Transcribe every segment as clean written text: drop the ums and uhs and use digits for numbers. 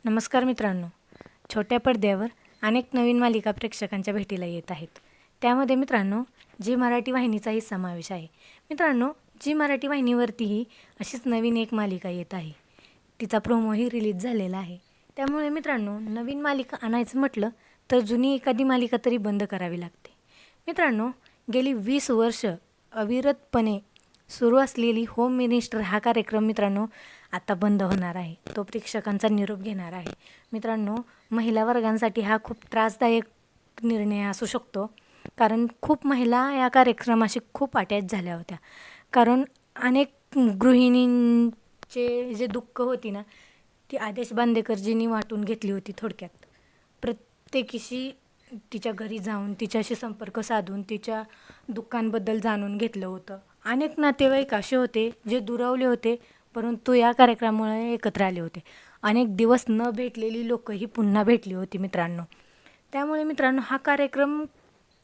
नमस्कार मित्रांनो. छोट्या पडद्यावर अनेक नवीन मालिका प्रेक्षकांच्या भेटीला येत आहेत. त्यामध्ये मित्रांनो जी मराठी वाहिनीचाही समावेश आहे. मित्रांनो जी मराठी वाहिनीवरतीही अशीच नवीन एक मालिका येत आहे. तिचा प्रोमोही रिलीज झालेला आहे. त्यामुळे मित्रांनो नवीन मालिका आणायचं म्हटलं तर जुनी एखादी मालिका तरी बंद करावी लागते. मित्रांनो गेली 20 वर्ष अविरतपणे सुरू असलेली होम मिनिस्टर हा कार्यक्रम मित्रांनो आता बंद होणार आहे. तो प्रेक्षकांचा निरोप घेणार आहे. मित्रांनो महिला वर्गांसाठी हा खूप त्रासदायक निर्णय असू शकतो. कारण खूप महिला या कार्यक्रमाशी खूप अटॅच झाल्या होत्या. कारण अनेक गृहिणींचे जे दुःख होती ना ती आदेश बांदेकरजींनी वाटून घेतली होती. थोडक्यात प्रत्येकीशी तिच्या घरी जाऊन तिच्याशी संपर्क साधून तिच्या दुःखांबद्दल जाणून घेतलं होतं. अनेक नातेवाईक असे होते जे दुरावले होते, परंतु या कार्यक्रमामुळे एकत्र आले होते. अनेक दिवस न भेटलेली लोकही पुन्हा भेटली होती मित्रांनो. त्यामुळे मित्रांनो हा कार्यक्रम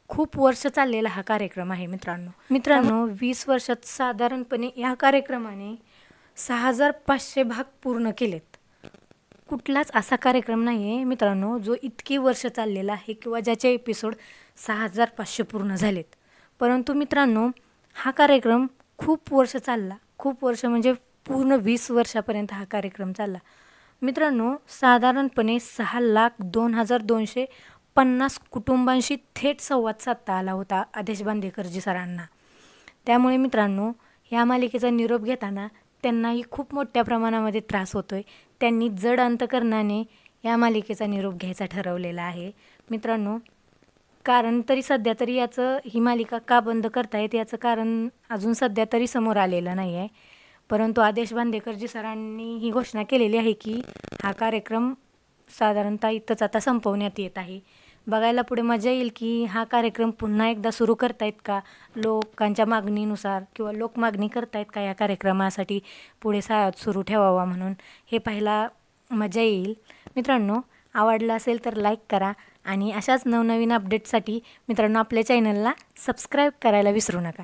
खूप वर्ष चाललेला हा कार्यक्रम आहे मित्रांनो 20 वर्षात साधारणपणे या कार्यक्रमाने 6500 भाग पूर्ण केलेत. कुठलाच असा कार्यक्रम नाही आहे मित्रांनो जो इतकी वर्ष चाललेला आहे किंवा ज्याचे एपिसोड 6500 पूर्ण झालेत. परंतु मित्रांनो हा कार्यक्रम खूप वर्ष चालला. खूप वर्ष म्हणजे पूर्ण 20 वर्षापर्यंत हा कार्यक्रम चालला. मित्रांनो साधारणपणे 6,02,250 कुटुंबांशी थेट संवाद साधता आला होता आदेश बांदेकरजी सरांना. त्यामुळे मित्रांनो या मालिकेचा निरोप घेताना त्यांनाही खूप मोठ्या प्रमाणामध्ये त्रास होतोय. त्यांनी जड अंतकरणाने या मालिकेचा निरोप घ्यायचा ठरवलेला आहे मित्रांनो. कारण तरी सध्या तरी ही मालिका का बंद करतायत याचं कारण अजून सध्या तरी समोर आलेलं नाही आहे. परंतु आदेश बांदेकरजी सरांनी ही घोषणा केलेली आहे की हा कार्यक्रम साधारणतः इथंच आता संपवण्यात येत आहे. बघायला पुढे मजा येईल की हा कार्यक्रम पुन्हा एकदा सुरू करतायत का, लोकांच्या मागणीनुसार किंवा लोक मागणी करतायत का या कार्यक्रमासाठी पुढे सुरू ठेवावा म्हणून. हे पाहायला मजा येईल मित्रांनो. आवडलं असेल तर लाईक करा आणि अशाच नवनवीन अपडेट्ससाठी मित्रांनो आपल्या चॅनलला सबस्क्राईब करायला विसरू नका.